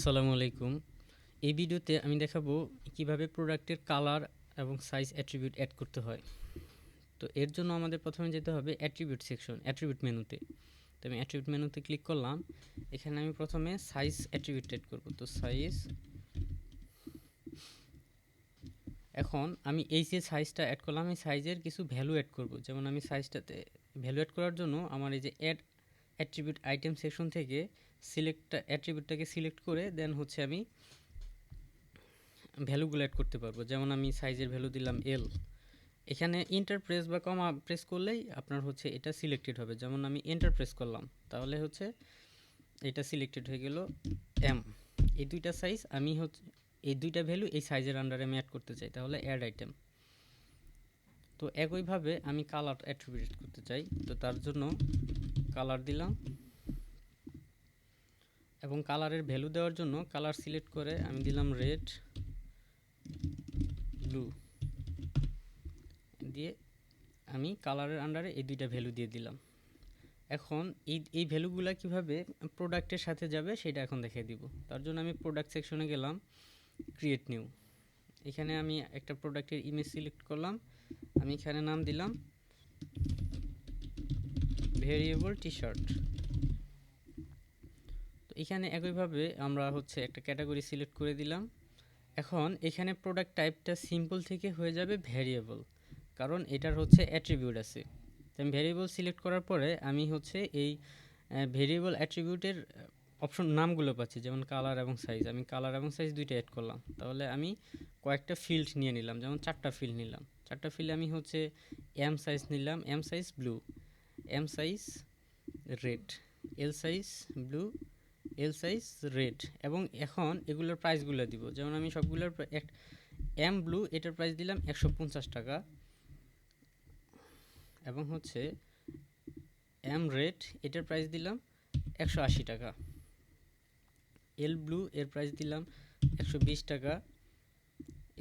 আসসালামু আলাইকুম। এই ভিডিওতে আমি দেখাবো কিভাবে প্রোডাক্টের কালার এবং সাইজ অ্যাট্রিবিউট অ্যাড করতে হয়। তো এর জন্য আমাদের প্রথমে যেতে হবে অ্যাট্রিবিউট সেকশন, অ্যাট্রিবিউট মেনুতে। তো আমি অ্যাট্রিবিউট মেনুতে ক্লিক করলাম। এখানে আমি প্রথমে সাইজ অ্যাট্রিবিউট অ্যাড করব। তো সাইজ, এখন আমি এই যে সাইজটা অ্যাড করলাম, এই সাইজের কিছু ভ্যালু অ্যাড করব। যেমন আমি সাইজটাতে ভ্যালু অ্যাড করার জন্য আমার এই যে অ্যাড অ্যাট্রিবিউট আইটেম সেকশন থেকে অ্যাট্রিবিউটটাকে সিলেক্ট করে দেন হচ্ছে আমি ভ্যালুগুলো অ্যাড করতে পারবো। যেমন আমি সাইজের ভ্যালু দিলাম এল। এখানে এন্টার প্রেস বা কমা প্রেস করলেই আপনার হচ্ছে এটা সিলেক্টেড হবে। যেমন আমি এন্টার প্রেস করলাম, তাহলে হচ্ছে এটা সিলেক্টেড হয়ে গেল এম। এই দুইটা সাইজ আমি হচ্ছে এই দুইটা ভ্যালু এই সাইজের আন্ডারে আমি অ্যাড করতে চাই, তাহলে অ্যাড আইটেম। তো একইভাবে আমি কালার অ্যাট্রিবিউট করতে চাই, তো তার জন্য কালার দিলাম এবং কালারের ভ্যালু দেওয়ার জন্য কালার সিলেক্ট করে আমি দিলাম রেড, ব্লু দিয়ে আমি কালারের আন্ডারে এই দুইটা ভ্যালু দিয়ে দিলাম। এখন এই ভ্যালুগুলো কিভাবে প্রোডাক্টের সাথে যাবে সেটা এখন দেখিয়ে দিব। তার জন্য আমি প্রোডাক্ট সেকশনে গেলাম, ক্রিয়েট নিউ। এখানে আমি একটা প্রোডাক্টের ইমেজ সিলেক্ট করলাম। আমি এখানে নাম দিলাম ভেরিয়েবল টি শার্ট। তো এখানে একইভাবে আমরা হচ্ছে একটা ক্যাটাগরি সিলেক্ট করে দিলাম। এখন এখানে প্রোডাক্ট টাইপটা সিম্পল থেকে হয়ে যাবে ভ্যারিয়েবল, কারণ এটার হচ্ছে অ্যাট্রিবিউট আছে। আমি ভ্যারিয়েবল সিলেক্ট করার পরে আমি হচ্ছে এই ভেরিয়েবল অ্যাট্রিবিউটের অপশন নামগুলো পাচ্ছি, যেমন কালার এবং সাইজ। আমি কালার এবং সাইজ দুইটা অ্যাড করলাম, তাহলে আমি কয়েকটা ফিল্ড নিয়ে নিলাম, যেমন 4টা ফিল্ড নিলাম। 4টা ফিল্ডে আমি হচ্ছে এম সাইজ নিলাম, M size blue, M size red, L size blue, L size red. এবং এখন এগুলোর প্রাইসগুলো দিব। যেমন আমি সবগুলোর এম ব্লু এটার প্রাইস দিলাম 150 টাকা, এবং হচ্ছে এম রেড এটার প্রাইস দিলাম 180 টাকা, এল ব্লু এর প্রাইস দিলাম 120 টাকা,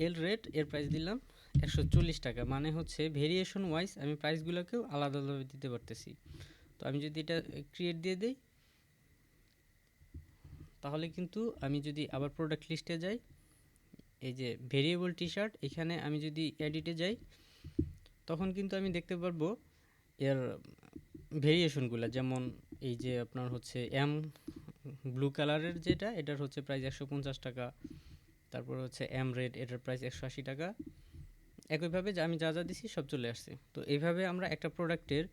এল রেড এর প্রাইস দিলাম 140 টাকা। মানে হচ্ছে ভেরিয়েশন ওয়াইজ আমি প্রাইসগুলোকেও আলাদা আলাদা দিতে পারতেছি। তো আমি যদি এটা ক্রিয়েট দিয়ে দিই, তাহলে কিন্তু আমি যদি আবার প্রোডাক্ট লিস্টে যাই, এই যে ভেরিয়েবল টি শার্ট, এখানে আমি যদি এডিটে যাই, তখন কিন্তু আমি দেখতে পারবো এর ভেরিয়েশনগুলো। যেমন এই যে আপনার হচ্ছে এম ব্লু কালারের যেটা, এটার হচ্ছে প্রাইস 150 টাকা। তারপর হচ্ছে এম রেড, এটার প্রাইস 180 টাকা। একইভাবে যে আমি যা যা দিছি সব চলে আসছে। তো এইভাবে আমরা একটা প্রোডাক্টের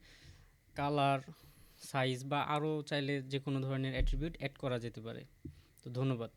কালার, সাইজ বা আরও চাইলে যে কোনো ধরনের অ্যাট্রিবিউট অ্যাড করা যেতে পারে। তো ধন্যবাদ।